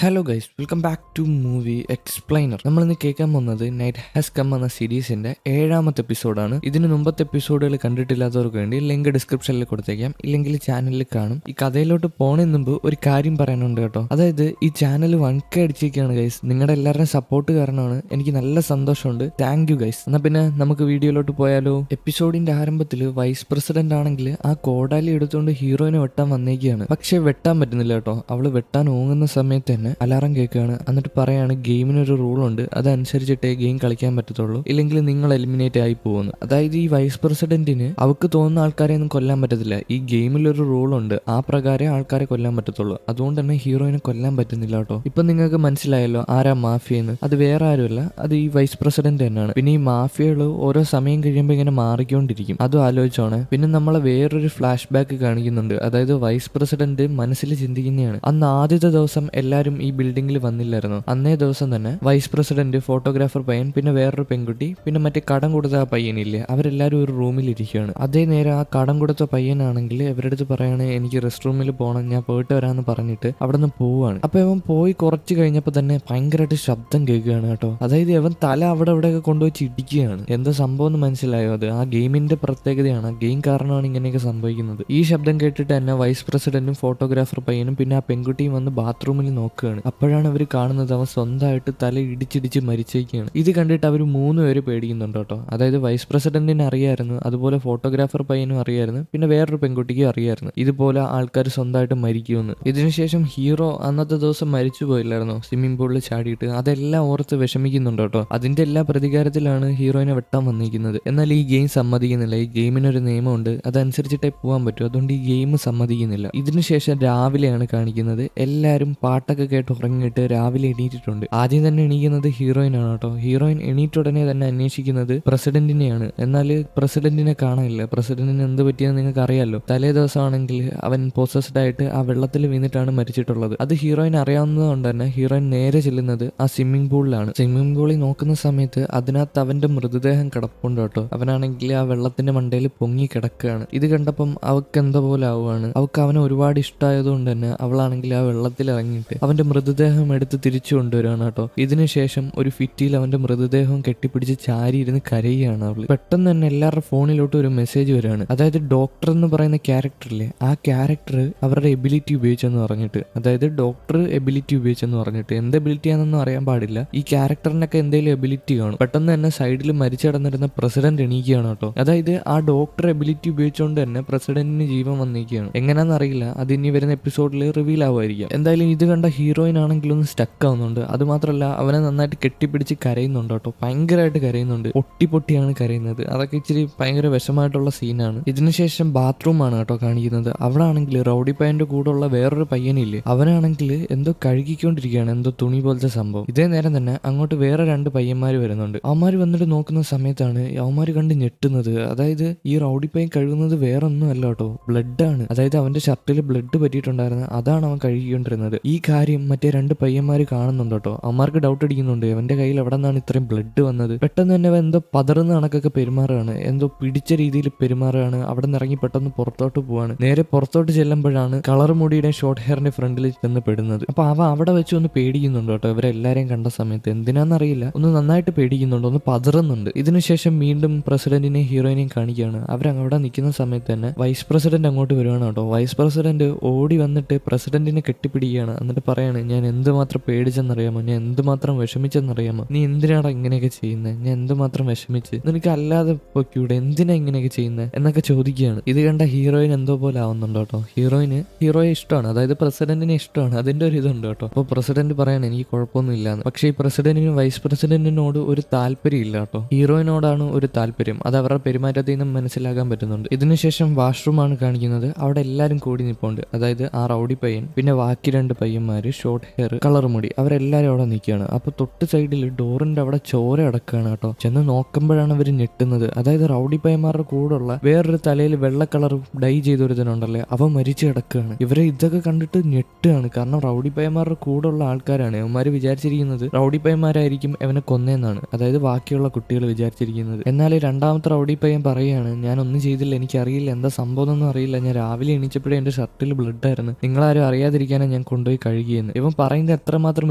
Hello guys, welcome back to movie explainer. നമ്മൾ ഇന്ന് കേൾക്കാൻ പോകുന്നത് നൈറ്റ് ഹാസ് കം എന്ന സീരീസിന്റെ 7ാമത്തെ എപ്പിസോഡാണ്. ഇതിന് മുമ്പത്തെ എപ്പിസോഡുകൾ കണ്ടിട്ടില്ലാത്തവർക്ക് വേണ്ടി ലിങ്ക് ഡിസ്ക്രിപ്ഷനിൽ കൊടുത്തേക്കാം, ഇല്ലെങ്കിൽ ചാനലിൽ കാണും. ഈ കഥയിലോട്ട് പോണതിന് മുമ്പ് ഒരു കാര്യം പറയാനുണ്ട് കേട്ടോ. അതായത് ഈ ചാനൽ 1K അടിച്ചിരിക്കുകയാണ് ഗൈസ്. നിങ്ങളുടെ എല്ലാവരുടെയും സപ്പോർട്ട് കാരണമാണ്. എനിക്ക് നല്ല സന്തോഷമുണ്ട്. Thank you guys. എന്നാൽ പിന്നെ നമുക്ക് വീഡിയോയിലോട്ട് പോയാലോ. എപ്പിസോഡിന്റെ ആരംഭത്തിൽ വൈസ് പ്രസിഡന്റ് ആണെങ്കിൽ ആ കോടാലി എടുത്തുകൊണ്ട് ഹീറോയിനെ വെട്ടാൻ വന്നേക്കുകയാണ്. പക്ഷെ വെട്ടാൻ പറ്റുന്നില്ല കേട്ടോ. അവള് വെട്ടാൻ ഓങ്ങുന്ന സമയത്ത് തന്നെ അലാറം കേൾക്കുകയാണ്. എന്നിട്ട് പറയാണ് ഗെയിമിനൊരു റൂൾ ഉണ്ട്, അതനുസരിച്ചിട്ടേ ഗെയിം കളിക്കാൻ പറ്റത്തുള്ളൂ, ഇല്ലെങ്കിൽ നിങ്ങൾ എലിമിനേറ്റ് ആയി പോകുന്നു. അതായത് ഈ വൈസ് പ്രസിഡന്റിന് അവർക്ക് തോന്നുന്ന ആൾക്കാരെ ഒന്നും കൊല്ലാൻ പറ്റത്തില്ല. ഈ ഗെയിമിലൊരു റൂൾ ഉണ്ട്, ആ പ്രകാരം ആൾക്കാരെ കൊല്ലാൻ പറ്റത്തുള്ളൂ. അതുകൊണ്ട് തന്നെ ഹീറോയിനെ കൊല്ലാൻ പറ്റുന്നില്ല കേട്ടോ. ഇപ്പൊ നിങ്ങൾക്ക് മനസ്സിലായല്ലോ ആരാ മാഫിയെന്ന്. അത് വേറെ ആരുമല്ല, അത് ഈ വൈസ് പ്രസിഡന്റ് തന്നെയാണ്. പിന്നെ ഈ മാഫിയകള് ഓരോ സമയം കഴിയുമ്പോൾ ഇങ്ങനെ മാറിക്കൊണ്ടിരിക്കും. അതും ആലോചിച്ചോണേ. പിന്നെ നമ്മളെ വേറൊരു ഫ്ലാഷ് ബാക്ക് കാണിക്കുന്നുണ്ട്. അതായത് വൈസ് പ്രസിഡന്റ് മനസ്സിൽ ചിന്തിക്കുന്നതാണ്, അന്ന് ആദ്യത്തെ ദിവസം എല്ലാവരും ഈ ബിൽഡിംഗിൽ വന്നില്ലായിരുന്നു. അന്നേ ദിവസം തന്നെ വൈസ് പ്രസിഡന്റ്, ഫോട്ടോഗ്രാഫർ പയ്യൻ, പിന്നെ വേറൊരു പെൺകുട്ടി, പിന്നെ മറ്റേ കടം കൊടുത്ത ആ പയ്യനില്ലേ, അവരെല്ലാരും ഒരു റൂമിൽ ഇരിക്കുകയാണ്. അതേ നേരം ആ കടം കൊടുത്ത പയ്യനാണെങ്കിൽ ഇവരുടെ അടുത്ത് പറയാണ് എനിക്ക് റെസ്റ്റ് റൂമിൽ പോകണം, ഞാൻ പോയിട്ട് വരാമെന്ന് പറഞ്ഞിട്ട് അവിടെ നിന്ന് പോവാണ്. അപ്പൊ ഇവൻ പോയി കുറച്ച് കഴിഞ്ഞപ്പോൾ തന്നെ ഭയങ്കരമായിട്ട് ശബ്ദം കേൾക്കുകയാണ് കേട്ടോ. അതായത് ഇവൻ തല അവിടെ ഇവിടെയൊക്കെ കൊണ്ടുപോയി ഇടിക്കുകയാണ്. എന്താ സംഭവം എന്ന് മനസ്സിലായോ? അത് ആ ഗെയിമിന്റെ പ്രത്യേകതയാണ്. ഗെയിം കാരണമാണ് ഇങ്ങനെയൊക്കെ സംഭവിക്കുന്നത്. ഈ ശബ്ദം കേട്ടിട്ട് തന്നെ വൈസ് പ്രസിഡന്റും ഫോട്ടോഗ്രാഫർ പയ്യനും പിന്നെ ആ പെൺകുട്ടിയും വന്ന് ബാത്റൂമിൽ നോക്കുകയാണ്. അപ്പോഴാണ് അവർ കാണുന്നത് അവൻ സ്വന്തമായിട്ട് തല ഇടിച്ചിടിച്ച് മരിച്ചേക്കാണ്. ഇത് കണ്ടിട്ട് അവർ 3 പേര് പേടിക്കുന്നുണ്ട് കേട്ടോ. അതായത് വൈസ് പ്രസിഡന്റിന് അറിയായിരുന്നു, അതുപോലെ ഫോട്ടോഗ്രാഫർ പയ്യനും അറിയായിരുന്നു, പിന്നെ വേറൊരു പെൺകുട്ടിക്കും അറിയായിരുന്നു ഇതുപോലെ ആൾക്കാർ സ്വന്തമായിട്ട് മരിക്കുമെന്ന്. ഇതിനുശേഷം ഹീറോ അന്നത്തെ ദിവസം മരിച്ചു പോയില്ലായിരുന്നോ സ്വിമ്മിംഗ് പൂളിൽ ചാടിയിട്ട്, അതെല്ലാം ഓർത്ത് വിഷമിക്കുന്നുണ്ട് കേട്ടോ. അതിന്റെ എല്ലാ പ്രതികാരത്തിലാണ് ഹീറോയിനെ വെട്ടാൻ വന്നിരിക്കുന്നത്. എന്നാൽ ഈ ഗെയിം സമ്മതിക്കുന്നില്ല. ഈ ഗെയിമിനൊരു നിയമമുണ്ട്, അതനുസരിച്ചിട്ടേ പോകാൻ പറ്റൂ. അതുകൊണ്ട് ഈ ഗെയിം സമ്മതിക്കുന്നില്ല. ഇതിനുശേഷം രാവിലെയാണ് കാണിക്കുന്നത്. എല്ലാവരും പാട്ടൊക്കെ കേട്ട് ഉറങ്ങിയിട്ട് രാവിലെ എണീറ്റിട്ടുണ്ട്. ആദ്യം തന്നെ എണീക്കുന്നത് ഹീറോയിനാണ് കേട്ടോ. ഹീറോയിൻ എണീറ്റുടനെ തന്നെ അന്വേഷിക്കുന്നത് പ്രസിഡന്റിനെയാണ്. എന്നാൽ പ്രസിഡന്റിനെ കാണാനില്ല. പ്രസിഡന്റിന് എന്ത് പറ്റിയെന്ന് നിങ്ങൾക്ക് അറിയാലോ. തലേ ദിവസമാണെങ്കിൽ അവൻ പൊസസ്ഡ് ആയിട്ട് ആ വെള്ളത്തിൽ വീണിട്ടാണ് മരിച്ചിട്ടുള്ളത്. അത് ഹീറോയിൻ അറിയാവുന്നതുകൊണ്ട് തന്നെ ഹീറോയിൻ നേരെ ചെല്ലുന്നത് ആ സ്വിമ്മിംഗ് പൂളിലാണ്. സ്വിമ്മിംഗ് പൂളിൽ നോക്കുന്ന സമയത്ത് അതിനകത്ത് അവന്റെ മൃതദേഹം കിടപ്പുണ്ട് കേട്ടോ. അവനാണെങ്കിൽ ആ വെള്ളത്തിന്റെ മണ്ടയിൽ പൊങ്ങി കിടക്കുകയാണ്. ഇത് കണ്ടപ്പം അവൾക്ക് എന്തോ പോലെ ആവുകയാണ്. അവൾക്ക് അവനെ ഒരുപാട് ഇഷ്ടമായതുകൊണ്ട് തന്നെ അവളാണെങ്കിൽ ആ വെള്ളത്തിൽ ഇറങ്ങിയിട്ട് അവന്റെ മൃതദേഹം എടുത്ത് തിരിച്ചു കൊണ്ടുവരികയാണ് കേട്ടോ. ഇതിനുശേഷം ഒരു ഫിറ്റിയിൽ അവന്റെ മൃതദേഹം കെട്ടിപ്പിടിച്ച് ചാരി ഇരുന്ന് കരയുകയാണ് അവള്. പെട്ടെന്ന് തന്നെ എല്ലാവരുടെ ഫോണിലോട്ട് ഒരു മെസ്സേജ് വരികയാണ്. അതായത് ഡോക്ടർ എന്ന് പറയുന്ന ക്യാരക്ടറില്ലേ, ആ ക്യാരക്ടർ അവരുടെ എബിലിറ്റി ഉപയോഗിച്ചെന്ന് പറഞ്ഞിട്ട്, അതായത് ഡോക്ടർ എബിലിറ്റി ഉപയോഗിച്ചെന്ന് പറഞ്ഞിട്ട്, എന്ത് എബിലിറ്റി ആണെന്നൊന്നും അറിയാൻ പാടില്ല. ഈ ക്യാരക്ടറിനൊക്കെ എന്തെങ്കിലും എബിലിറ്റി കാണും. പെട്ടെന്ന് തന്നെ സൈഡിൽ മരിച്ചു കിടന്നിരുന്ന പ്രസിഡന്റ് എണീക്കുകയാണ് കേട്ടോ. അതായത് ആ ഡോക്ടർ എബിലിറ്റി ഉപയോഗിച്ചുകൊണ്ട് തന്നെ പ്രസിഡന്റിന് ജീവൻ വന്നിരിക്കുകയാണ്. എങ്ങനെയാണെന്ന് അറിയില്ല, അത് ഇനി വരുന്ന എപ്പിസോഡിൽ റിവീൽ ആവുമായിരിക്കും. എന്തായാലും ഇത് കണ്ട ഹീറോയിൻ ആണെങ്കിലും സ്റ്റക്ക് ആവുന്നുണ്ട്. അത് മാത്രമല്ല അവനെ നന്നായിട്ട് കെട്ടിപ്പിടിച്ച് കരയുന്നുണ്ട് കേട്ടോ. ഭയങ്കരമായിട്ട് കരയുന്നുണ്ട്. പൊട്ടിയാണ് കരയുന്നത്. അതൊക്കെ ഇച്ചിരി ഭയങ്കര വിഷമായിട്ടുള്ള സീനാണ്. ഇതിനുശേഷം ബാത്റൂം ആണ് കേട്ടോ കാണിക്കുന്നത്. അവിടെ ആണെങ്കിൽ റൗഡി പയ്യന്റെ കൂടെ ഉള്ള വേറൊരു പയ്യനില്ലേ, അവനാണെങ്കിൽ എന്തോ കഴുകിക്കൊണ്ടിരിക്കുകയാണ്, എന്തോ തുണി പോലത്തെ സംഭവം. ഇതേ നേരം തന്നെ അങ്ങോട്ട് വേറെ 2 പയ്യന്മാർ വരുന്നുണ്ട്. അവന്മാർ വന്നിട്ട് നോക്കുന്ന സമയത്താണ് അവന്മാർ കണ്ട് ഞെട്ടുന്നത്. അതായത് ഈ റൗഡി പയ്യൻ കഴുകുന്നത് വേറെ ഒന്നും അല്ല കേട്ടോ, ബ്ലഡ് ആണ്. അതായത് അവന്റെ ഷർട്ടിൽ ബ്ലഡ് പറ്റിയിട്ടുണ്ടായിരുന്നു, അതാണ് അവൻ കഴുകിക്കൊണ്ടിരുന്നത്. ഈ കാര്യം മറ്റേ 2 പയ്യന്മാര് കാണുന്നുണ്ട് കേട്ടോ. അവന്മാർക്ക് ഡൗട്ട് അടിക്കുന്നുണ്ട്, അവന്റെ കയ്യിൽ എവിടെ നിന്നാണ് ഇത്രയും ബ്ലഡ് വന്നത്. പെട്ടെന്ന് തന്നെ അവൻ എന്തോ പതറുന്ന കണക്കൊക്കെ പെരുമാറുകയാണ്, എന്തോ പിടിച്ച രീതിയിൽ പെരുമാറുകയാണ്. അവിടെ നിന്ന് ഇറങ്ങി പെട്ടെന്ന് പുറത്തോട്ട് പോവാണ്. നേരെ പുറത്തോട്ട് ചെല്ലുമ്പോഴാണ് കളർ മുടിയുടെ ഷോർട്ട് ഹെയറിന്റെ ഫ്രണ്ടിൽ ചെന്ന് പെടുന്നത്. അപ്പൊ അവ അവിടെ വെച്ച് ഒന്ന് പേടിക്കുന്നുണ്ട് കേട്ടോ. ഇവരെല്ലാരെയും കണ്ട സമയത്ത് എന്തിനാന്നറിയില്ല, ഒന്ന് നന്നായിട്ട് പേടിക്കുന്നുണ്ട്, ഒന്ന് പതറുന്നുണ്ട്. ഇതിനുശേഷം വീണ്ടും പ്രസിഡന്റിനെയും ഹീറോയിനെയും കാണിക്കുകയാണ്. അവരവിടെ നിൽക്കുന്ന സമയത്ത് തന്നെ വൈസ് പ്രസിഡന്റ് അങ്ങോട്ട് വരുവാണ് കേട്ടോ. വൈസ് പ്രസിഡന്റ് ഓടി വന്നിട്ട് പ്രസിഡന്റിനെ കെട്ടിപ്പിടിക്കുകയാണ്. എന്നിട്ട് പറയാണ്, ഞാൻ എന്തുമാത്രം പേടിച്ചെന്നറിയാമോ, ഞാൻ എന്തുമാത്രം വിഷമിച്ചെന്നറിയാമോ, നീ എന്തിനാണ് ഇങ്ങനെയൊക്കെ ചെയ്യുന്നത്, ഞാൻ എന്തുമാത്രം വിഷമിച്ച്, നിനക്ക് അല്ലാതെ പൊയ്ക്കൂടെ, എന്തിനാ ഇങ്ങനെയൊക്കെ ചെയ്യുന്നത് എന്നൊക്കെ ചോദിക്കുകയാണ്. ഇത് കണ്ട ഹീറോയിൻ എന്തോ പോലെ ആവുന്നുണ്ട് കേട്ടോ. ഹീറോയെ ഇഷ്ടമാണ്, അതായത് പ്രസിഡന്റിനെ ഇഷ്ടമാണ്, അതിന്റെ ഒരു ഇതുണ്ട് കേട്ടോ. അപ്പോൾ പ്രസിഡന്റ് പറയാണ് എനിക്ക് കുഴപ്പമൊന്നും ഇല്ലാന്ന്. പക്ഷേ ഈ പ്രസിഡന്റിനും വൈസ് പ്രസിഡന്റിനോട് ഒരു താല്പര്യം ഇല്ല കേട്ടോ. ഹീറോയിനോടാണ് ഒരു താല്പര്യം. അത് അവരുടെ പെരുമാറ്റത്തിൽ നിന്നും മനസ്സിലാക്കാൻ പറ്റുന്നുണ്ട്. ഇതിനുശേഷം വാഷ്റൂമാണ് കാണിക്കുന്നത്. അവിടെ എല്ലാവരും കൂടി നിൽപ്പുണ്ട്. അതായത് ആ റൗഡി പയ്യൻ, പിന്നെ ബാക്കി 2 പയ്യന്മാര് ഷോർട്ട് ഹെയർ കളർ മുടി, അവരെല്ലാരും അവിടെ നിൽക്കുകയാണ്. അപ്പൊ തൊട്ട് സൈഡിൽ ഡോറിന്റെ അവിടെ ചോര അടക്കുകയാണ് കേട്ടോ. ചെന്ന് നോക്കുമ്പോഴാണ് അവർ ഞെട്ടുന്നത്. അതായത് റൗഡി പയ്യന്മാരുടെ കൂടെയുള്ള വേറൊരു തലയിൽ വെള്ള കളർ ഡൈ ചെയ്തൊരുത്തനുണ്ടല്ലേ, അവൻ മരിച്ചു കിടക്കുകയാണ്. ഇവരെ ഇതൊക്കെ കണ്ടിട്ട് ഞെട്ടുകയാണ്. കാരണം റൗഡി പയ്യന്മാരുടെ കൂടെയുള്ള ആൾക്കാരാണ്. അവന്മാര് വിചാരിച്ചിരിക്കുന്നത് റൗഡി പയ്യന്മാരായിരിക്കും അവനെ കൊന്നേന്നാണ്, അതായത് ബാക്കിയുള്ള കുട്ടികൾ വിചാരിച്ചിരിക്കുന്നത്. എന്നാൽ 2ാമത്തെ റൗഡി പയ്യൻ പറയുകയാണ്, ഞാൻ ഒന്നും ചെയ്തില്ല, എനിക്കറിയില്ല എന്താ സംഭവം ഒന്നും അറിയില്ല, ഞാൻ രാവിലെ എണീച്ചപ്പോഴേ എന്റെ ഷർട്ടിൽ ബ്ലഡ് ആയിരുന്നു, നിങ്ങളാരും അറിയാതിരിക്കാനാണ് ഞാൻ കൊണ്ടുപോയി കഴുകിയെന്ന്. ചെയ്യുന്നത്. ഇവൻ പറയുന്നത് എത്രമാത്രം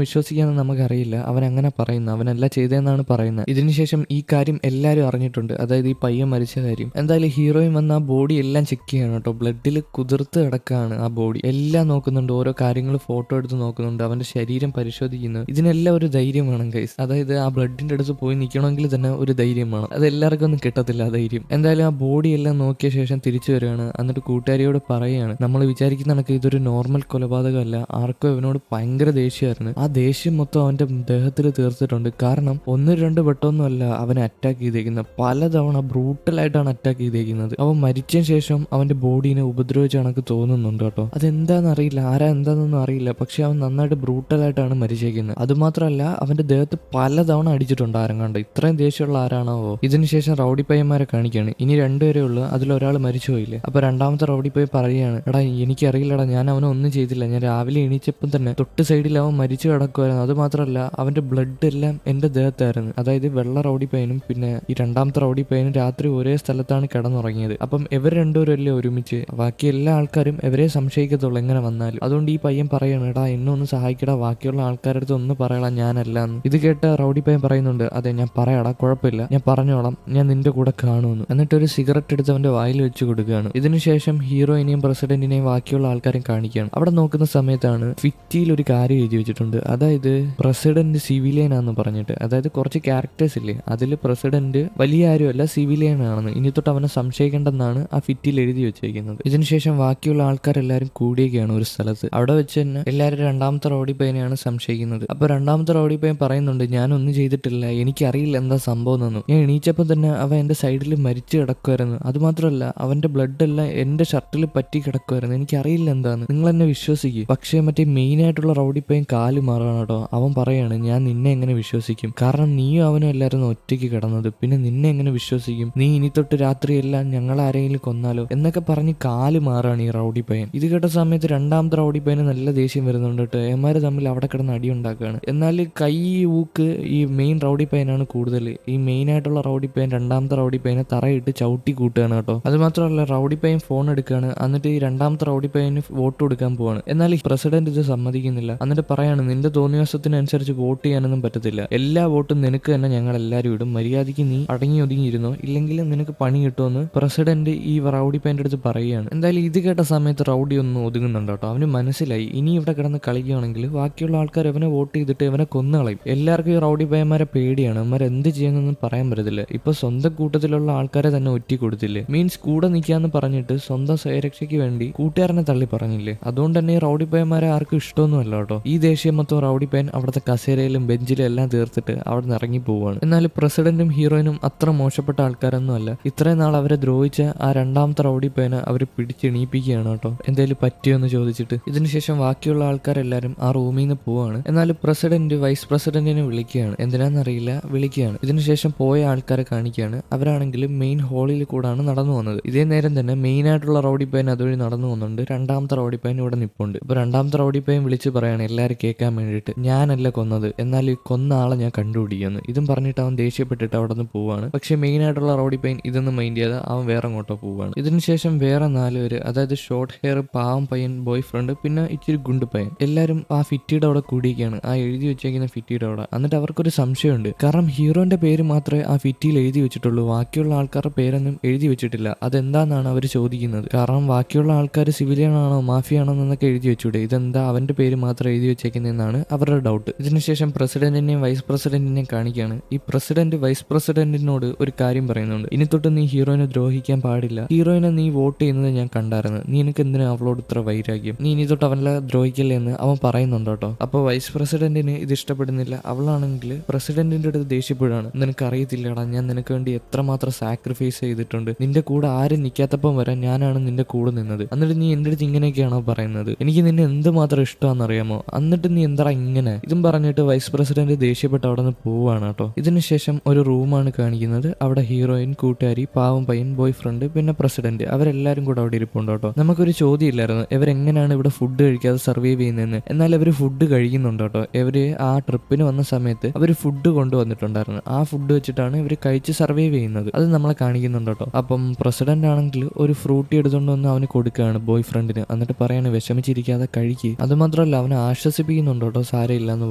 വിശ്വസിക്കാന്ന് നമുക്കറിയില്ല. അവൻ അങ്ങനെ പറയുന്നത്, അവനല്ല ചെയ്തതെന്നാണ് പറയുന്നത്. ഇതിനുശേഷം ഈ കാര്യം എല്ലാവരും അറിഞ്ഞിട്ടുണ്ട്, അതായത് ഈ പയ്യൻ മരിച്ച കാര്യം. എന്തായാലും ഹീറോയിൻ വന്ന് ആ ബോഡി എല്ലാം ചെക്ക് ചെയ്യണം കേട്ടോ. ബ്ലഡിൽ കുതിർത്ത് കിടക്കാണ് ആ ബോഡി. എല്ലാം നോക്കുന്നുണ്ട്, ഓരോ കാര്യങ്ങൾ ഫോട്ടോ എടുത്ത് നോക്കുന്നുണ്ട്, അവന്റെ ശരീരം പരിശോധിക്കുന്നു. ഇതിനെല്ലാം ഒരു ധൈര്യം വേണം ഗൈസ്. അതായത് ആ ബ്ലഡിന്റെ അടുത്ത് പോയി നിൽക്കണമെങ്കിൽ തന്നെ ഒരു ധൈര്യം വേണം. അത് എല്ലാവർക്കും ഒന്നും കിട്ടത്തില്ല ആ ധൈര്യം. എന്തായാലും ആ ബോഡി എല്ലാം നോക്കിയ ശേഷം തിരിച്ചു വരികയാണ്. എന്നിട്ട് കൂട്ടുകാരിയോട് പറയുകയാണ്, നമ്മൾ വിചാരിക്കുന്ന കണക്ക് ഇതൊരു നോർമൽ കൊലപാതകമല്ല, ആർക്കും ഇവനോട് ഭയങ്കര ദേഷ്യമായിരുന്നു. ആ ദേഷ്യം മൊത്തം അവന്റെ ദേഹത്തിൽ തീർത്തിട്ടുണ്ട്. കാരണം 1-2 വട്ടമൊന്നുമല്ല അവനെ അറ്റാക്ക് ചെയ്തേക്കുന്നത്, പലതവണ ബ്രൂട്ടലായിട്ടാണ് അറ്റാക്ക് ചെയ്തേക്കുന്നത്. അവൻ മരിച്ചതിന് ശേഷം അവന്റെ ബോഡീനെ ഉപദ്രവിച്ച കണക്ക് തോന്നുന്നുണ്ട് കേട്ടോ. അതെന്താണെന്ന് അറിയില്ല, ആരാ എന്താണെന്നൊന്നും അറിയില്ല, പക്ഷെ അവൻ നന്നായിട്ട് ബ്രൂട്ടലായിട്ടാണ് മരിച്ചേക്കുന്നത്. അതുമാത്രമല്ല അവന്റെ ദേഹത്ത് പലതവണ അടിച്ചിട്ടുണ്ട് ആരും കണ്ട്. ഇത്രയും ദേഷ്യമുള്ള ആരാണാവോ. ഇതിനുശേഷം റൗഡി പയ്യന്മാരെ കാണിക്കുകയാണ്. ഇനി 2 പേരേ ഉള്ളൂ, അതിലൊരാൾ മരിച്ചു പോയില്ലേ. അപ്പൊ രണ്ടാമത്തെ റൗഡി പയ്യൻ പറയുകയാണ്, എടാ എനിക്കറിയില്ലടാ, ഞാൻ അവനെ ഒന്നും ചെയ്തില്ല, ഞാൻ രാവിലെ എണീച്ചപ്പം തന്നെ തൊട്ട് സൈഡിൽ അവൻ മരിച്ചു കിടക്കുമായിരുന്നു. അതുമാത്രമല്ല അവന്റെ ബ്ലഡ് എല്ലാം എന്റെ ദേഹത്തായിരുന്നു. അതായത് വെള്ള റൗഡി പയ്യനും പിന്നെ ഈ രണ്ടാമത്തെ റൗഡി പയ്യനും രാത്രി ഒരേ സ്ഥലത്താണ് കിടന്നുറങ്ങിയത്. അപ്പം ഇവർ രണ്ടുപേരും അല്ലേ ഒരുമിച്ച്, ബാക്കി എല്ലാ ആൾക്കാരും ഇവരെ സംശയിക്കത്തുള്ളൂ എങ്ങനെ വന്നാലും. അതുകൊണ്ട് ഈ പയ്യൻ പറയണം, എടാ എന്നെ ഒന്ന് സഹായിക്കടാ, ബാക്കിയുള്ള ആൾക്കാരുടെ അടുത്ത് ഒന്ന് പറയടാ ഞാനല്ലാന്ന്. ഇത് കേട്ട റൗഡി പയ്യൻ പറയുന്നുണ്ട്, അതെ ഞാൻ പറയാടാ, കുഴപ്പമില്ല, ഞാൻ പറഞ്ഞോളാം, ഞാൻ നിന്റെ കൂടെ കാണുമെന്ന്. എന്നിട്ട് ഒരു സിഗരറ്റ് എടുത്ത് അവന്റെ വായിൽ വെച്ച് കൊടുക്കുകയാണ്. ഇതിനുശേഷം ഹീറോയിനെയും പ്രസിഡന്റിനെയും ബാക്കിയുള്ള ആൾക്കാരെയും കാണിക്കുകയാണ്. അവിടെ നോക്കുന്ന സമയത്താണ് ഫിറ്റിയിൽ ഒരു കാര്യം എഴുതി വെച്ചിട്ടുണ്ട്, അതായത് പ്രസിഡന്റ് സിവിലിയൻ ആണെന്ന് പറഞ്ഞിട്ട്. അതായത് കുറച്ച് ക്യാരക്ടേഴ്സ് ഇല്ലേ, അതിൽ പ്രസിഡന്റ് വലിയ ആരുമല്ല, സിവിലിയൻ ആണെന്ന്. ഇനി തൊട്ട് അവനെ സംശയിക്കേണ്ടെന്നാണ് ആ ഫിറ്റിൽ എഴുതി വെച്ചിരിക്കുന്നത്. ഇതിനുശേഷം ബാക്കിയുള്ള ആൾക്കാരെല്ലാരും കൂടിയൊക്കെയാണ് ഒരു സ്ഥലത്ത്. അവിടെ വെച്ച് തന്നെ എല്ലാവരും രണ്ടാമത്തെ റൗഡി പയ്യനെയാണ് സംശയിക്കുന്നത്. അപ്പൊ രണ്ടാമത്തെ റൗഡി പയ്യൻ പറയുന്നുണ്ട്, ഞാനൊന്നും ചെയ്തിട്ടില്ല, എനിക്കറിയില്ല എന്താ സംഭവം എന്നൊന്നും. ഞാൻ എണീച്ചപ്പോൾ തന്നെ അവൻ എന്റെ സൈഡിൽ മരിച്ചു കിടക്കുമായിരുന്നു. അതുമാത്രമല്ല അവന്റെ ബ്ലഡ് എല്ലാം എന്റെ ഷർട്ടിൽ പറ്റി കിടക്കുമായിരുന്നു, എനിക്കറിയില്ല എന്താന്ന്, നിങ്ങൾ എന്നെ വിശ്വസിക്കും. പക്ഷേ മറ്റേ മെയിൻ ആയിട്ടുള്ള റൗഡി പയ്യൻ കാല് മാറാണ് കേട്ടോ. അവൻ പറയാണ്, ഞാൻ നിന്നെ എങ്ങനെ വിശ്വസിക്കും, കാരണം നീയും അവനും എല്ലാവരും ഒറ്റയ്ക്ക് കിടന്നത്, പിന്നെ നിന്നെ എങ്ങനെ വിശ്വസിക്കും, നീ ഇനി തൊട്ട് രാത്രിയെല്ലാം ഞങ്ങൾ ആരെങ്കിലും കൊന്നാലോ എന്നൊക്കെ പറഞ്ഞ് കാല് മാറാണ് ഈ റൗഡി പയ്യൻ. ഇത് കേട്ട സമയത്ത് രണ്ടാമത്തെ റൗഡി പയ്യന് നല്ല ദേഷ്യം വരുന്നുണ്ട് കേട്ടോ. ഏമാര് തമ്മിൽ അവിടെ കിടന്ന് അടി ഉണ്ടാക്കുകയാണ്. എന്നാൽ കൈ ഊക്ക് ഈ മെയിൻ റൗഡി പയ്യനാണ് കൂടുതൽ. ഈ മെയിൻ ആയിട്ടുള്ള റൗഡി പയ്യൻ രണ്ടാമത്തെ റൗഡി പയ്യനെ തറയിട്ട് ചവിട്ടി കൂട്ടുകയാണ് കേട്ടോ. അത് മാത്രമല്ല റൗഡി പയ്യൻ ഫോൺ എടുക്കുകയാണ്. എന്നിട്ട് ഈ രണ്ടാമത്തെ റൗഡി പയ്യന് വോട്ട് കൊടുക്കാൻ പോവാണ്. എന്നാൽ ഈ പ്രസിഡന്റ് ഇത് സമ്മതിക്കുന്നില്ല. എന്നിട്ട് പറയാണ്, നിന്റെ തോന്നിവാസത്തിനനുസരിച്ച് വോട്ട് ചെയ്യാനൊന്നും പറ്റത്തില്ല, എല്ലാ വോട്ടും നിനക്ക് തന്നെ ഞങ്ങൾ എല്ലാവരും ഇടും, മര്യാദയ്ക്ക് നീ അടങ്ങി ഒതുങ്ങിയിരുന്നോ, ഇല്ലെങ്കിൽ നിനക്ക് പണി കിട്ടുമെന്ന് പ്രസിഡന്റ് ഈ റൗഡി പയ്യന്റെ അടുത്ത് പറയുകയാണ്. എന്തായാലും ഇത് കേട്ട സമയത്ത് റൗഡി ഒന്ന് ഒതുങ്ങുന്നുണ്ട് കേട്ടോ. അവന് മനസ്സിലായി ഇനി ഇവിടെ കിടന്ന് കളിക്കുകയാണെങ്കിൽ ബാക്കിയുള്ള ആൾക്കാർ അവനെ വോട്ട് ചെയ്തിട്ട് അവനെ കൊന്നുകളയും. എല്ലാവർക്കും ഈ റൗഡി പയ്യന്മാരെ പേടിയാണ്, അവന്മാർ എന്ത് ചെയ്യുന്നതെന്ന് പറയാൻ പറ്റത്തില്ല. ഇപ്പൊ സ്വന്തം കൂട്ടത്തിലുള്ള ആൾക്കാരെ തന്നെ ഒറ്റി കൊടുത്തില്ലേ, മീൻസ് കൂടെ നിൽക്കാന്ന് പറഞ്ഞിട്ട് സ്വന്തം സ്വയരക്ഷയ്ക്ക് വേണ്ടി കൂട്ടുകാരനെ തള്ളി പറഞ്ഞില്ലേ. അതുകൊണ്ട് തന്നെ ഈ റൗഡി പയ്യന്മാരെ ആർക്കും ഇഷ്ടമൊന്നുമല്ല കേട്ടോ. ഈ ദേഷ്യം മൊത്തം റൗഡി പയ്യൻ അവിടുത്തെ കസേരയിലും ബെഞ്ചിലും എല്ലാം തീർത്തിട്ട് അവിടെ നിന്ന് ഇറങ്ങി പോവുകയാണ്. എന്നാൽ പ്രസിഡന്റും ഹീറോയിനും അത്ര മോശപ്പെട്ട ആൾക്കാരൊന്നും അല്ല. ഇത്രയും നാൾ അവരെ ദ്രോഹിച്ച ആ രണ്ടാമത്തെ റൗഡി പയ്യനെ അവർ പിടിച്ചെണീപ്പിക്കുകയാണ് കേട്ടോ, എന്തേലും പറ്റിയോന്ന് ചോദിച്ചിട്ട്. ഇതിനുശേഷം ബാക്കിയുള്ള ആൾക്കാരെല്ലാരും ആ റൂമിൽ നിന്ന് പോവാണ്. എന്നാൽ പ്രസിഡന്റ് വൈസ് പ്രസിഡന്റിനെ വിളിക്കുകയാണ്, എന്തിനാന്നറിയില്ല വിളിക്കുകയാണ്. ഇതിനുശേഷം പോയ ആൾക്കാരെ കാണിക്കുകയാണ്. അവരാണെങ്കിലും മെയിൻ ഹാളിൽ കൂടാണ് നടന്നു വന്നത്. ഇതേ നേരം തന്നെ മെയിൻ ആയിട്ടുള്ള റൗഡി പയ്യൻ അതുവഴി നടന്നു പോകുന്നുണ്ട്. രണ്ടാമത്തെ റൗഡി പയ്യൻ ഇവിടെ നിപ്പുണ്ട്. ഇപ്പൊ രണ്ടാമത്തെ റൗഡി പയ്യൻ വിളിച്ച് പറയാണ് എല്ലാവരും കേൾക്കാൻ വേണ്ടിയിട്ട്, ഞാനല്ല കൊന്നത്, എന്നാൽ ഈ കൊന്ന ആളെ ഞാൻ കണ്ടുപിടിക്കുന്നു. ഇതും പറഞ്ഞിട്ട് അവൻ ദേഷ്യപ്പെട്ടിട്ട് അവിടെ നിന്ന് പോവാണ്. പക്ഷെ മെയിൻ ആയിട്ടുള്ള റൗഡി പയ്യൻ ഇതൊന്നും മൈൻഡ് ചെയ്യാതെ അവൻ വേറെ അങ്ങോട്ടോ പോവാണ്. ഇതിനുശേഷം വേറെ 4 പേര്, അതായത് ഷോർട്ട് ഹെയർ, പാവം പയ്യൻ, ബോയ് ഫ്രണ്ട്, പിന്നെ ഇച്ചിരി ഗുണ്ട് പയ്യൻ, എല്ലാവരും ആ ഫിറ്റിയുടെ അവിടെ കൂടിയിരിക്കുകയാണ്, ആ എഴുതി വെച്ചേക്കുന്ന ഫിറ്റിയുടെ അവിടെ. എന്നിട്ട് അവർക്കൊരു സംശയമുണ്ട്, കാരണം ഹീറോന്റെ പേര് മാത്രമേ ആ ഫിറ്റിയിൽ എഴുതി വെച്ചിട്ടുള്ളൂ, ബാക്കിയുള്ള ആൾക്കാരുടെ പേരൊന്നും എഴുതി വെച്ചിട്ടില്ല. അതെന്താണെന്നാണ് അവർ ചോദിക്കുന്നത്. കാരണം ബാക്കിയുള്ള ആൾക്കാർ സിവിലിയൻ ആണോ മാഫിയ ആണോ എന്നൊക്കെ എഴുതി വെച്ചൂടെ, ഇതെന്താ അവന്റെ പേര് മാത്രം എഴുതി വെച്ചേക്കുന്നതെന്നാണ് അവരുടെ ഡൗട്ട്. ഇതിനുശേഷം പ്രസിഡന്റിനെയും വൈസ് പ്രസിഡന്റിനെയും കാണിക്കുകയാണ്. ഈ പ്രസിഡന്റ് വൈസ് പ്രസിഡന്റിനോട് ഒരു കാര്യം പറയുന്നുണ്ട്, ഇനി തൊട്ട് നീ ഹീറോയിനെ ദ്രോഹിക്കാൻ പാടില്ല, ഹീറോയിനെ നീ വോട്ട് ചെയ്യുന്നത് ഞാൻ കണ്ടായിരുന്നു, നീ എനിക്ക് എന്തിനാ അവളോട് ഇത്ര വൈരാഗ്യം, നീ ഇനി തൊട്ട് അവനെ ദ്രോഹിക്കല്ലേ എന്ന് അവൻ പറയുന്നുണ്ട് കേട്ടോ. അപ്പോൾ വൈസ് പ്രസിഡന്റിന് ഇത് ഇഷ്ടപ്പെടുന്നില്ല. അവളാണെങ്കിൽ പ്രസിഡന്റിന്റെ അടുത്ത് ദേഷ്യപ്പെടുകയാണ്, നിനക്ക് അറിയത്തില്ലടാ ഞാൻ നിനക്ക് വേണ്ടി എത്രമാത്രം സാക്രിഫൈസ് ചെയ്തിട്ടുണ്ട്, നിന്റെ കൂടെ ആരും നിൽക്കാത്തപ്പം വരെ ഞാനാണ് നിന്റെ കൂടെ നിന്നത്, എന്നിട്ട് നീ എൻ്റെ അടുത്ത് ഇങ്ങനെയൊക്കെയാണോ പറയുന്നത്, എനിക്ക് നിന്നെ എന്തുമാത്രം ഇഷ്ടമാണെന്നറിയാമോ, എന്നിട്ട് നീ എന്താ ഇങ്ങനെ. ഇതും പറഞ്ഞിട്ട് വൈസ് പ്രസിഡന്റ് ദേഷ്യപ്പെട്ട് അവിടെ നിന്ന് പോവാണ് കേട്ടോ. ഇതിനുശേഷം ഒരു റൂമാണ് കാണിക്കുന്നത്. അവിടെ ഹീറോയിൻ, കൂട്ടുകാരി, പാവം പയ്യൻ, ബോയ് ഫ്രണ്ട്, പിന്നെ പ്രസിഡന്റ്, അവരെല്ലാരും കൂടെ അവിടെ ഇരിപ്പുണ്ട് കേട്ടോ. നമുക്കൊരു ചോദ്യം ഇല്ലായിരുന്നു ഇവരെങ്ങനെയാണ് ഇവിടെ ഫുഡ് കഴിക്കാതെ സർവൈവ് ചെയ്യുന്നതെന്ന്. എന്നാൽ അവർ ഫുഡ് കഴിക്കുന്നുണ്ട് കേട്ടോ. ഇവര് ആ ട്രിപ്പിന് വന്ന സമയത്ത് അവർ ഫുഡ് കൊണ്ടുവന്നിട്ടുണ്ടായിരുന്നു. ആ ഫുഡ് വെച്ചിട്ടാണ് ഇവർ കഴിച്ച് സർവൈവ് ചെയ്യുന്നത്. അത് നമ്മളെ കാണിക്കുന്നുണ്ട് കേട്ടോ. അപ്പം പ്രസിഡന്റ് ആണെങ്കിൽ ഒരു ഫ്രൂട്ടി എടുത്തുകൊണ്ട് വന്ന് അവന് കൊടുക്കുകയാണ് ബോയ് ഫ്രണ്ടിന്. എന്നിട്ട് പറയാണ് വിഷമിച്ചിരിക്കാതെ കഴിക്കുക. അതുമാത്രമല്ല മാത്രമല്ല അവനെ ആശ്വസിപ്പിക്കുന്നുണ്ട് കേട്ടോ, സാരമില്ല എന്ന്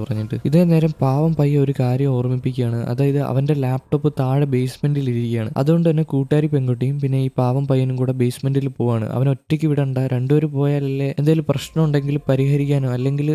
പറഞ്ഞിട്ട്. ഇതേ നേരം പാവം പയ്യെ ഒരു കാര്യം ഓർമ്മിപ്പിക്കുകയാണ്. അതായത് അവന്റെ ലാപ്ടോപ്പ് താഴെ ബേസ്മെന്റിൽ ഇരിക്കുകയാണ്. അതുകൊണ്ട് തന്നെ കൂട്ടുകാരി പെൺകുട്ടിയും പിന്നെ ഈ പാവം പയ്യനും കൂടെ ബേസ്മെന്റിൽ പോവാണ്. അവൻ ഒറ്റയ്ക്ക് വിടണ്ട, രണ്ടുപേരും പോയാലല്ലേ എന്തെങ്കിലും പ്രശ്നം ഉണ്ടെങ്കിൽ പരിഹരിക്കാനോ അല്ലെങ്കിൽ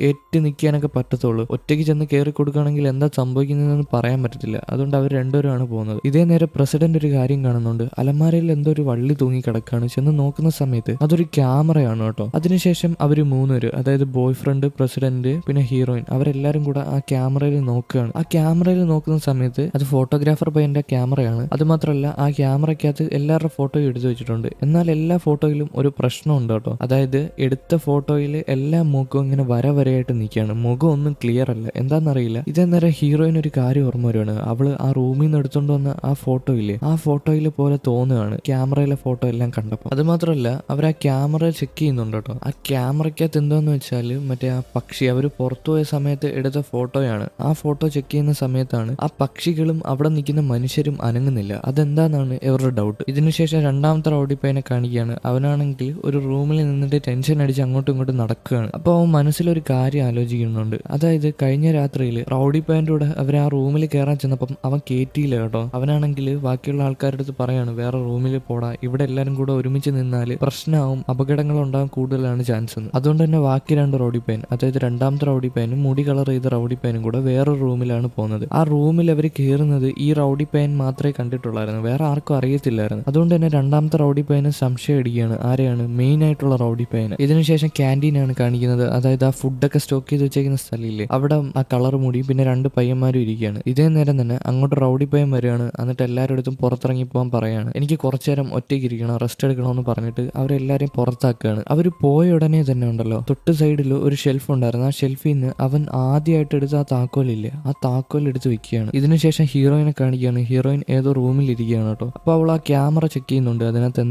ഏറ്റ് നിൽക്കാനൊക്കെ പറ്റത്തുള്ളൂ. ഒറ്റയ്ക്ക് ചെന്ന് കയറി കൊടുക്കുകയാണെങ്കിൽ എന്താ സംഭവിക്കുന്നതെന്ന് പറയാൻ പറ്റത്തില്ല. അതുകൊണ്ട് അവർ രണ്ടുപേരുമാണ് പോകുന്നത്. ഇതേ നേരം പ്രസിഡന്റ് ഒരു കാര്യം കാണുന്നുണ്ട്. അലമാരയിൽ എന്തോ ഒരു വള്ളി തൂങ്ങി കിടക്കാണ്. ചെന്ന് നോക്കുന്ന സമയത്ത് അതൊരു ക്യാമറയാണ് കേട്ടോ. അതിനുശേഷം അവര് മൂന്നുപേര്, അതായത് ബോയ് ഫ്രണ്ട്, പ്രസിഡന്റ് പിന്നെ ഹീറോയിൻ, അവരെല്ലാരും കൂടെ ആ ക്യാമറയിൽ നോക്കുകയാണ്. ആ ക്യാമറയിൽ നോക്കുന്ന സമയത്ത് അത് ഫോട്ടോഗ്രാഫർ പയ്യന്റെ ക്യാമറയാണ്. അത് മാത്രമല്ല ആ ക്യാമറയ്ക്കകത്ത് എല്ലാവരുടെ ഫോട്ടോയും എടുത്തു വെച്ചിട്ടുണ്ട്. എന്നാൽ എല്ലാ ഫോട്ടോയിലും ഒരു പ്രശ്നമുണ്ട് കേട്ടോ. അതായത് എടുത്ത ഫോട്ടോയിൽ എല്ലാ മുഖവും ഇങ്ങനെ വരയായിട്ട് നിൽക്കുകയാണ്. മുഖം ഒന്നും ക്ലിയർ അല്ല, എന്താണെന്നറിയില്ല. ഇതേ നേരം ഹീറോയിൻ ഒരു കാര്യം ഓർമ്മ വരുവാണ്. അവള് ആ റൂമിൽ നിന്ന് എടുത്തോണ്ട് വന്ന ആ ഫോട്ടോയില്ലേ, ആ ഫോട്ടോയിൽ പോലെ തോന്നുകയാണ് ക്യാമറയിലെ ഫോട്ടോ എല്ലാം കണ്ടപ്പോൾ. അത് മാത്രമല്ല അവർ ആ ക്യാമറ ചെക്ക് ചെയ്യുന്നുണ്ട് കേട്ടോ. ആ ക്യാമറയ്ക്കകത്ത് എന്താന്ന് വെച്ചാൽ മറ്റേ ആ പക്ഷി അവർ പുറത്തുപോയ സമയത്ത് എടുത്ത ഫോട്ടോയാണ്. ആ ഫോട്ടോ ചെക്ക് ചെയ്യുന്ന സമയത്താണ് ആ പക്ഷികളും അവിടെ നിൽക്കുന്ന മനുഷ്യരും അനങ്ങുന്നില്ല. അതെന്താന്നാണ് ഇവരുടെ ഡൗട്ട്. ഇതിനുശേഷം രണ്ടാമത്തെ റൗഡിപ്പയ്യനെ കാണിക്കുകയാണ്. അവനാണെങ്കിൽ ഒരു റൂമിൽ നിന്നിട്ട് ടെൻഷൻ അടിച്ച് അങ്ങോട്ടും ഇങ്ങോട്ടും നടക്കുകയാണ്. അപ്പോൾ അവൻ മനസ്സിലൊരു കാര്യം ആലോചിക്കുന്നുണ്ട്. അതായത് കഴിഞ്ഞ രാത്രിയിൽ റൗഡിപ്പയ്യൻ്റെ കൂടെ അവർ ആ റൂമിൽ കയറാൻ ചെന്നപ്പം അവൻ കയറ്റിയില്ല കേട്ടോ. അവനാണെങ്കിൽ ബാക്കിയുള്ള ആൾക്കാരുടെ അടുത്ത് പറയാണ് വേറെ റൂമിൽ പോടാ, ഇവിടെ എല്ലാവരും കൂടെ ഒരുമിച്ച് നിന്നാൽ പ്രശ്നമാവും, അപകടങ്ങൾ ഉണ്ടാകാൻ കൂടുതലാണ് ചാൻസ് എന്ന്. അതുകൊണ്ട് തന്നെ ബാക്കി രണ്ട് റൗഡിപ്പയ്യൻ, അതായത് രണ്ടാമത്തെ റൗഡിപ്പയ്യനും മുടി കളർ ചെയ്ത റൗഡിപ്പയ്യനും കൂടെ വേറെ റൂമിലാണ് പോകുന്നത്. ആ റൂമിൽ അവർ കയറുന്നത് ഈ റൗഡിപ്പയ്യൻ മാത്രമേ കണ്ടിട്ടുള്ളായിരുന്നു, വേറെ ആർക്കും അറിയത്തില്ലായിരുന്നു. അതുകൊണ്ട് തന്നെ രണ്ടാമത്തെ റൗഡിപ്പയ്യന് സംശയം ഇടിക്കുകയാണ്. ആരെയാണ്? മെയിൻ ആയിട്ടുള്ള റൗഡിപ്പയ്യന്. ഇതിനുശേഷം ക്യാൻറ്റീനാണ് കാണിക്കുന്നത്. അതായത് ആ ഫുഡൊക്കെ സ്റ്റോക്ക് ചെയ്ത് വെച്ചേക്കുന്ന സ്ഥലമില്ലേ, അവിടെ ആ കളർ മുടിയും പിന്നെ രണ്ട് പയ്യന്മാരും ഇരിക്കുകയാണ്. ഇതേ നേരം തന്നെ അങ്ങോട്ട് റൗഡിപ്പയ്യൻ വരികയാണ്. എന്നിട്ട് എല്ലാവരുടെ അടുത്തും പുറത്തിറങ്ങി പോകാൻ പറയാണ്. എനിക്ക് കുറച്ചു നേരം ഒറ്റയ്ക്ക് ഇരിക്കണം, റെസ്റ്റ് എടുക്കണമെന്ന് പറഞ്ഞിട്ട് അവരെല്ലാവരെയും പുറത്താക്കുകയാണ്. അവർ പോയ ഉടനെ തന്നെ ഉണ്ടല്ലോ, തൊട്ട് സൈഡിൽ ഒരു ഷെൽഫ് ഉണ്ടായിരുന്നു. ആ ഷെൽഫിൽ നിന്ന് അവൻ ആദ്യമായിട്ട് എടുത്ത ആ താക്കോലില്ലേ, ആ താക്കോൽ എടുത്ത് വെക്കുകയാണ്. ഇതിനുശേഷം ഹീറോയിനെ കാണിക്കുകയാണ്. ഹീറോയിൻ ഏതോ റൂമിൽ ഇരിക്കുകയാണ് കേട്ടോ. അപ്പോൾ അവൾ ആ ക്യാമറ ചെക്ക് ചെയ്യുന്നുണ്ട്. അതിനകത്ത്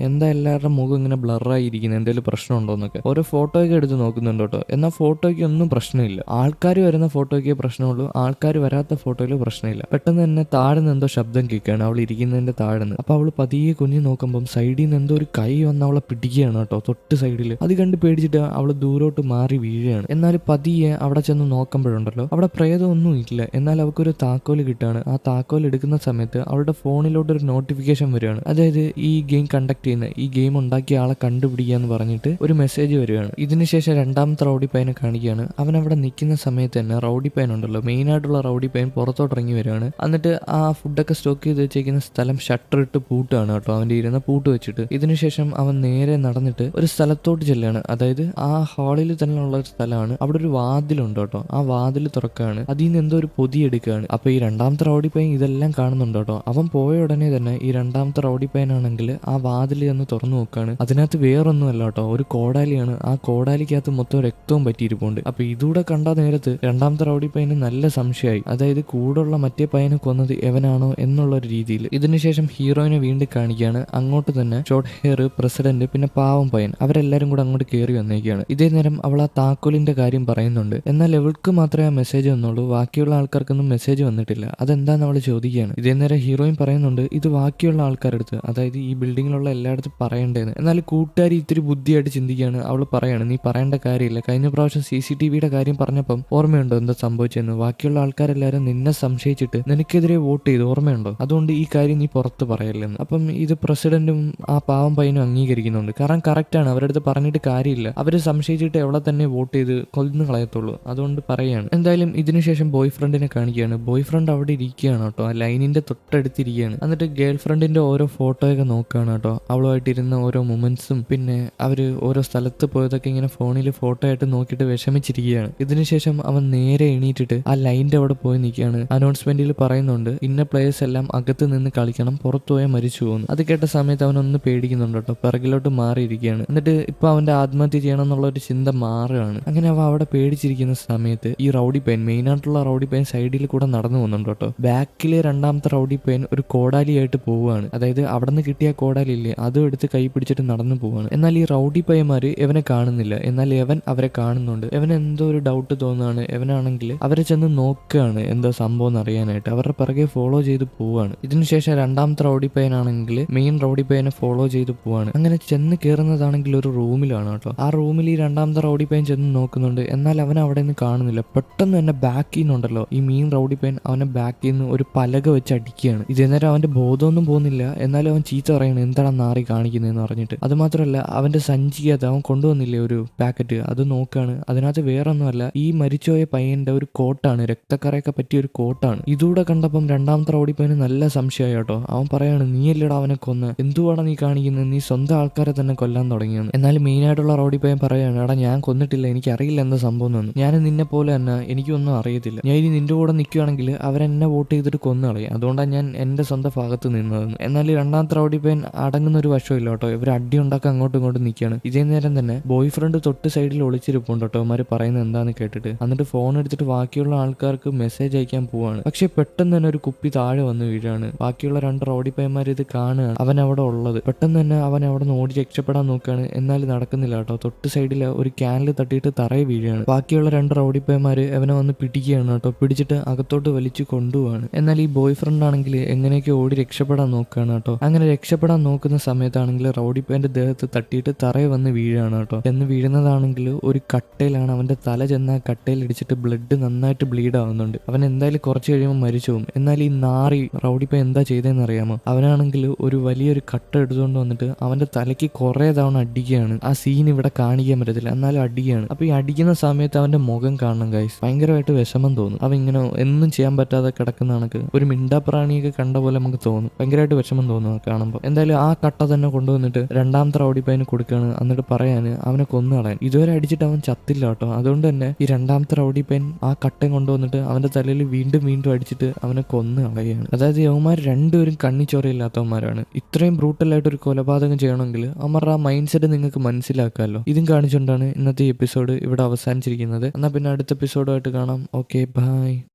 എന്താ എല്ലാവരുടെ മുഖം ഇങ്ങനെ ബ്ലറായി ഇരിക്കുന്നത്, എന്തെങ്കിലും പ്രശ്നമുണ്ടോ എന്നൊക്കെ ഓരോ ഫോട്ടോയൊക്കെ എടുത്ത് നോക്കുന്നുണ്ട് കേട്ടോ. എന്നാൽ ഫോട്ടോയ്ക്ക് ഒന്നും പ്രശ്നമില്ല. ആൾക്കാർ വരുന്ന ഫോട്ടോയ്ക്ക് പ്രശ്നമുള്ളൂ, ആൾക്കാർ വരാത്ത ഫോട്ടോയിൽ പ്രശ്നമില്ല. പെട്ടെന്ന് തന്നെ താഴെ നിന്ന് എന്തോ ശബ്ദം കേൾക്കുകയാണ്, അവൾ ഇരിക്കുന്നതിന്റെ താഴെ നിന്ന്. അപ്പോൾ അവൾ പതിയെ കുഞ്ഞു നോക്കുമ്പം സൈഡിൽ നിന്ന് എന്തോ ഒരു കൈ വന്ന് അവളെ പിടിക്കുകയാണ് കേട്ടോ, തൊട്ട് സൈഡിൽ. അത് കണ്ട് പേടിച്ചിട്ട് അവൾ ദൂരോട്ട് മാറി വീഴുകയാണ്. എന്നാൽ പതിയെ അവിടെ ചെന്ന് നോക്കുമ്പോഴുണ്ടല്ലോ അവിടെ പ്രേതമൊന്നും ഇല്ല. എന്നാൽ അവൾക്കൊരു താക്കോല് കിട്ടുകയാണ്. ആ താക്കോൽ എടുക്കുന്ന സമയത്ത് അവളുടെ ഫോണിലോട്ട് ഒരു നോട്ടിഫിക്കേഷൻ വരികയാണ്. അതായത് ഈ ഗെയിം കണ്ടക്ട് ചെയ്യുന്ന, ഈ ഗെയിം ഉണ്ടാക്കിയ ആളെ കണ്ടുപിടിക്കുക എന്ന് പറഞ്ഞിട്ട് ഒരു മെസ്സേജ് വരികയാണ്. ഇതിനുശേഷം രണ്ടാമത്തെ റൗഡിപ്പയ്യനെ കാണിക്കുകയാണ്. അവൻ അവിടെ നിൽക്കുന്ന സമയത്ത് തന്നെ റൗഡിപ്പയ്യൻ ഉണ്ടല്ലോ, മെയിൻ ആയിട്ടുള്ള റൗഡിപ്പയ്യൻ പുറത്തോട്ട് ഇറങ്ങി വരികയാണ്. എന്നിട്ട് ആ ഫുഡൊക്കെ സ്റ്റോക്ക് ചെയ്ത് വെച്ചേക്കുന്ന സ്ഥലം ഷട്ടർ ഇട്ട് പൂട്ടാണ് കേട്ടോ, അവൻ്റെ ഇരുന്ന പൂട്ട് വെച്ചിട്ട്. ഇതിനുശേഷം അവൻ നേരെ നടന്നിട്ട് ഒരു സ്ഥലത്തോട്ട് ചെല്ലുകയാണ്. അതായത് ആ ഹാളിൽ തന്നെ ഉള്ള ഒരു സ്ഥലമാണ്. അവിടെ ഒരു വാതിലുണ്ട് കേട്ടോ. ആ വാതിൽ തുറക്കുകയാണ്. അതിൽ നിന്ന് എന്തോ ഒരു പൊതി എടുക്കുകയാണ്. അപ്പൊ ഈ രണ്ടാമത്തെ റൗഡിപ്പയ്യൻ ഇതെല്ലാം കാണുന്നുണ്ട് കേട്ടോ. അവൻ പോയ ഉടനെ തന്നെ ഈ രണ്ടാമത്തെ റൗഡിപ്പയ്യനാണെങ്കിൽ ആ വാതിൽ ചെന്ന് തുറന്നു നോക്കുകയാണ്. അതിനകത്ത് വേറൊന്നുമല്ല കേട്ടോ, ഒരു കോടാലിയാണ്. ആ കോടാലിക്കകത്ത് മൊത്തം രക്തവും പറ്റിയിരിപ്പുണ്ട്. അപ്പൊ ഇതൂടെ കണ്ട നേരത്ത് രണ്ടാമത്തെ റൗഡിപ്പയ്യന് നല്ല സംശയമായി. അതായത് കൂടുള്ള മറ്റേ പയ്യനെ കൊന്നത് എവനാണോ എന്നുള്ള ഒരു രീതിയിൽ. ഇതിനുശേഷം ഹീറോയിനെ വീണ്ടും കാണിക്കുകയാണ്. അങ്ങോട്ട് തന്നെ ഷോർട്ട് ഹെയർ, പ്രസിഡന്റ് പിന്നെ പാവം പയ്യൻ, അവരെല്ലാരും കൂടെ അങ്ങോട്ട് കയറി വന്നേക്കുകയാണ്. ഇതേ നേരം അവൾ ആ താക്കോലിന്റെ കാര്യം പറയുന്നുണ്ട്. എന്നാൽ അവൾക്ക് മാത്രമേ ആ മെസ്സേജ് വന്നുള്ളൂ, ബാക്കിയുള്ള ആൾക്കാർക്കൊന്നും മെസ്സേജ് വന്നിട്ടില്ല. അതെന്താന്ന് അവൾ ചോദിക്കുകയാണ്. ഇതേ നേരം ഹീറോയിൻ പറയുന്നുണ്ട് ഇത് ബാക്കിയുള്ള ആൾക്കാരെടുത്ത്, അതായത് ഈ ബിൽഡിങ്ങിലുള്ള എല്ലായിടത്തും പറയേണ്ടതെന്ന്. എന്നാൽ കൂട്ടുകാരി ഇത്തിരി ബുദ്ധിയായിട്ട് ചിന്തിക്കുകയാണ്. അവൾ പറയാണ് നീ പറയേണ്ട കാര്യമില്ല, കഴിഞ്ഞ പ്രാവശ്യം CCTV കാര്യം പറഞ്ഞപ്പം ഓർമ്മയുണ്ടോ എന്താ സംഭവിച്ചെന്ന്? ബാക്കിയുള്ള ആൾക്കാരെല്ലാവരും നിന്നെ സംശയിച്ചിട്ട് നിനക്കെതിരെ വോട്ട് ചെയ്ത് ഓർമ്മയുണ്ടോ? അതുകൊണ്ട് ഈ കാര്യം നീ പുറത്ത് പറയല്ലെന്ന്. അപ്പം ഇത് പ്രസിഡന്റും ആ പാവം പയ്യനും അംഗീകരിക്കുന്നുണ്ട്. കാരണം കറക്റ്റാണ്, അവരുടെ അടുത്ത് പറഞ്ഞിട്ട് കാര്യമില്ല. അവര് സംശയിച്ചിട്ട് എവിടെ തന്നെ വോട്ട് ചെയ്ത് കൊന്നു കളയത്തുള്ളൂ. അതുകൊണ്ട് പറയാണ്. എന്തായാലും ഇതിനുശേഷം ബോയ് ഫ്രണ്ടിനെ കാണിക്കുകയാണ്. ബോയ് ഫ്രണ്ട് അവിടെ ഇരിക്കുകയാണ് കേട്ടോ, ആ ലൈനിന്റെ തൊട്ടടുത്തിരിക്കുകയാണ്. എന്നിട്ട് ഗേൾ ഫ്രണ്ടിന്റെ ഓരോ ഫോട്ടോയൊക്കെ നോക്കുകയാണ് കേട്ടോ. അവളുമായിട്ടിരുന്ന ഓരോ മൊമെന്റ്സും പിന്നെ അവര് ഓരോ സ്ഥലത്ത് പോയതൊക്കെ ഇങ്ങനെ ഫോണിൽ ഫോട്ടോ ആയിട്ട് നോക്കിയിട്ട് വിഷമിച്ചിരിക്കുകയാണ്. ഇതിനുശേഷം അവൻ നേരെ എണീറ്റിട്ട് ആ ലൈനിന്റെ അവിടെ പോയി നിൽക്കുകയാണ്. അനൗൺസ്മെന്റിൽ പറയുന്നുണ്ട് ഇന്ന പ്ലേയേഴ്സ് എല്ലാം അകത്ത് നിന്ന് കളിക്കണം, പുറത്തു പോയാൽ മരിച്ചു പോകുന്നു. അത് കേട്ട സമയത്ത് അവനൊന്ന് പേടിക്കുന്നുണ്ട് കേട്ടോ, പിറകിലോട്ട് മാറിയിരിക്കുകയാണ്. എന്നിട്ട് ഇപ്പൊ അവന്റെ ആത്മഹത്യ ചെയ്യണം എന്നുള്ള ഒരു ചിന്ത മാറുകയാണ്. അങ്ങനെ അവ അവിടെ പേടിച്ചിരിക്കുന്ന സമയത്ത് ഈ റൗഡിപ്പയ്യൻ, മെയിൻ ആയിട്ടുള്ള റൗഡിപ്പയ്യൻ സൈഡിൽ കൂടെ നടന്നു പോകുന്നുണ്ട് കേട്ടോ. ബാക്കിലെ രണ്ടാമത്തെ റൗഡിപ്പയ്യൻ ഒരു കോടാലിയായിട്ട് പോവുകയാണ്. അതായത് അവിടെ നിന്ന് കിട്ടിയ കോടാലി ഇല്ലേ, അതും എടുത്ത് കൈ പിടിച്ചിട്ട് നടന്നു പോവാണ്. എന്നാൽ ഈ റൗഡിപ്പയ്യന്മാര് ഇവനെ കാണുന്നില്ല. എന്നാൽ ഇവൻ അവരെ കാണുന്നുണ്ട്. ഇവൻ എന്തോ ഒരു ഡൗട്ട് തോന്നുകയാണ്. ഇവനാണെങ്കിൽ അവരെ ചെന്ന് നോക്കുകയാണ് എന്തോ സംഭവം എന്ന് അറിയാനായിട്ട്. അവരുടെ പിറകെ ഫോളോ ചെയ്ത് പോവാണ്. ഇതിനുശേഷം രണ്ടാമത്തെ റൗഡിപ്പയ്യനാണെങ്കിൽ മെയിൻ റൗഡിപ്പയ്യനെ ഫോളോ ചെയ്ത് പോവാണ്. അങ്ങനെ ചെന്ന് കയറുന്നതാണെങ്കിൽ ഒരു റൂമിലാണ് കേട്ടോ. ആ റൂമിൽ ഈ രണ്ടാമത്തെ റൗഡി പയ്യൻ ചെന്ന് നോക്കുന്നുണ്ട്. എന്നാൽ അവൻ അവിടെ നിന്ന് കാണുന്നില്ല. പെട്ടെന്ന് തന്നെ ബാക്കിൽ നിന്നുണ്ടല്ലോ ഈ മെയിൻ റൗഡി പയ്യൻ അവനെ ബാക്കിൽ നിന്ന് ഒരു പലക വെച്ച് അടിക്കുകയാണ്. ഇതേനേരം അവന്റെ ബോധമൊന്നും പോകുന്നില്ല. എന്നാലും അവൻ ചീത്ത പറയണം, എന്താണ് നാറി കാണിക്കുന്നതെന്ന് പറഞ്ഞിട്ട്. അത് മാത്രമല്ല അവന്റെ സഞ്ചിക്കകത്ത് അവൻ കൊണ്ടുവന്നില്ലേ ഒരു പാക്കറ്റ്, അത് നോക്കാണ്. അതിനകത്ത് വേറൊന്നുമല്ല, ഈ മരിച്ചുപോയ പയ്യന്റെ ഒരു കോട്ടാണ്, രക്തക്കറയൊക്കെ പറ്റിയ ഒരു കോട്ടാണ്. ഇതൂടെ കണ്ടപ്പം രണ്ടാമത്തെ റൗഡി പയ്യന് നല്ല സംശയമായി കേട്ടോ. അവൻ പറയാണ്, നീ അല്ലടാ അവനെ കൊന്ന്, എന്തുവാടാ നീ കാണിക്കുന്നത്, നീ സ്വന്തം ആൾക്കാരെ തന്നെ കൊല്ലാൻ തുടങ്ങിയെന്ന്. എന്നാലും മെയിനായിട്ടുള്ള റൗഡി പയ്യൻ പറയാണ്, എടാ ഞാൻ കൊന്നിട്ടില്ല, എനിക്കറിയില്ല എന്താ സംഭവം എന്ന്. ഞാൻ നിന്നെ പോലെ തന്നെ എനിക്കൊന്നും അറിയത്തില്ല. ഞാൻ ഇനി നിന്റെ കൂടെ നിൽക്കുകയാണെങ്കിൽ അവരെന്നെ വോട്ട് ചെയ്തിട്ട് കൊന്നു കളയും, അതുകൊണ്ടാണ് ഞാൻ എൻ്റെ സ്വന്തം ഭാഗത്ത് നിന്നതെന്ന്. എന്നാൽ ഈ രണ്ടാമത്തെ റൗഡി പയ്യൻ അടങ്ങുന്ന ഒരു വശമില്ല കേട്ടോ. ഇവർ അടി ഉണ്ടാക്കാൻ അങ്ങോട്ടും ഇങ്ങോട്ടും നിൽക്കുകയാണ്. ഇതേ നേരം തന്നെ ബോയ് ഫ്രണ്ട് തൊട്ട് സൈഡിൽ ഒളിച്ചിരിപ്പുണ്ട് കേട്ടോ അവന്മാർ പറയുന്നത് എന്താണെന്ന് കേട്ടിട്ട്. എന്നിട്ട് ഫോൺ എടുത്തിട്ട് ബാക്കിയുള്ള ആൾക്കാർക്ക് മെസ്സേജ് അയക്കാൻ പോവാണ്. പക്ഷെ പെട്ടെന്ന് തന്നെ ഒരു കുപ്പി താഴെ വന്ന് വീഴാണ്. ബാക്കിയുള്ള രണ്ട് റൗഡി പയ്യന്മാർ ഇത് കാണുകയാണ് അവൻ അവിടെ ഉള്ളത്. പെട്ടെന്ന് തന്നെ അവൻ അവിടെ നിന്ന് ഓടി രക്ഷപ്പെടാൻ നോക്കുകയാണ്. എന്നാൽ നടക്കുന്നില്ല കേട്ടോ. തൊട്ട് സൈഡിൽ ഒരു ക്യാനിൽ തട്ടിയിട്ട് തറയെ വീഴുകയാണ്. ബാക്കിയുള്ള രണ്ട് റൗഡി പയ്യന്മാർ അവനെ വന്ന് പിടിക്കുകയാണ് കേട്ടോ. പിടിച്ചിട്ട് അകത്തോട്ട് വലിച്ചു കൊണ്ടുപോവാണ്. എന്നാൽ ഈ ബോയ് ഫ്രണ്ട് ആണെങ്കിൽ എങ്ങനെയൊക്കെ ഓടി രക്ഷപ്പെടാൻ നോക്കുകയാണ് കേട്ടോ. അങ്ങനെ രക്ഷപ്പെടാൻ നോക്കുന്ന സമയത്താണെങ്കിൽ റൗഡി പയ്യന്റെ ദേഹത്ത് തട്ടിയിട്ട് തറയെ വന്ന് വീഴാണ് കേട്ടോ. എന്ന് വീഴുന്നതാണെങ്കിൽ ഒരു കട്ടയിലാണ്. അവന്റെ തല ചെന്ന കട്ടയിൽ ഇടിച്ചിട്ട് ബ്ലഡ് നന്നായിട്ട് ബ്ലീഡ് ആവുന്നുണ്ട്. അവൻ എന്തായാലും കുറച്ച് കഴിയുമ്പോൾ മരിച്ചു പോകും. എന്നാൽ ഈ നാറി റൗഡി പയ്യൻ എന്താ ചെയ്തതെന്ന് അറിയാമോ? അവനാണെങ്കിൽ ഒരു വലിയൊരു കട്ട എടുത്തുകൊണ്ട് വന്നിട്ട് അവന്റെ തലയ്ക്ക് കുറെ തവണ അടിക്കുകയാണ്. ആ സീൻ ഇവിടെ കാണിക്കാൻ പറ്റത്തില്ല, എന്നാലും അടിക്കുകയാണ്. അപ്പൊ ഈ അടിക്കുന്ന സമയത്ത് അവന്റെ മുഖം കാണണം ഗൈസ്, ഭയങ്കരമായിട്ട് വിഷമം തോന്നും. അവൻ ഇങ്ങനെ ഒന്നും ചെയ്യാൻ പറ്റാതെ കിടക്കുന്ന കണക്ക് ഒരു മിണ്ടാപ്രാണിയൊക്കെ കണ്ട പോലെ നമുക്ക് തോന്നും. ഭയങ്കരമായിട്ട് വിഷമം തോന്നും കാണുമ്പോൾ. എന്തായാലും ആ കട്ട തന്നെ കൊണ്ടുവന്നിട്ട് രണ്ടാമത്തെ റൗഡി പയ്യന് കൊടുക്കുകയാണ്. എന്നിട്ട് പറയാന് അവനെ കൊന്നു കളയാൻ. ഇതുവരെ അടിച്ചിട്ട് അവൻ ചത്തില്ല കേട്ടോ. അതുകൊണ്ട് തന്നെ ഈ രണ്ടാമത്തെ റൗഡി പയ്യൻ ആ കട്ടയും കൊണ്ടുവന്നിട്ട് അവന്റെ തലയിൽ വീണ്ടും വീണ്ടും അടിച്ചിട്ട് അവനെ കൊന്നു കളയുകയാണ്. അതായത് യവന്മാർ രണ്ടുപേരും കണ്ണിച്ചോരയില്ലാത്തവന്മാരാണ്. ഇത്രയും ബ്രൂട്ടലായിട്ട് ഒരു കൊലപാതകം ചെയ്യണമെങ്കിൽ അവന്മാരുടെ ആ മൈൻഡ് സെറ്റ് നിങ്ങൾക്ക് മനസ്സിലാക്കാമല്ലോ. ഇതും കാണിച്ചുകൊണ്ടാണ് ഇന്നത്തെ എപ്പിസോഡ് ഇവിടെ അവസാനിച്ചിരിക്കുന്നത്. എന്നാൽ പിന്നെ അടുത്ത എപ്പിസോഡുമായിട്ട് കാണാം. Okay, by.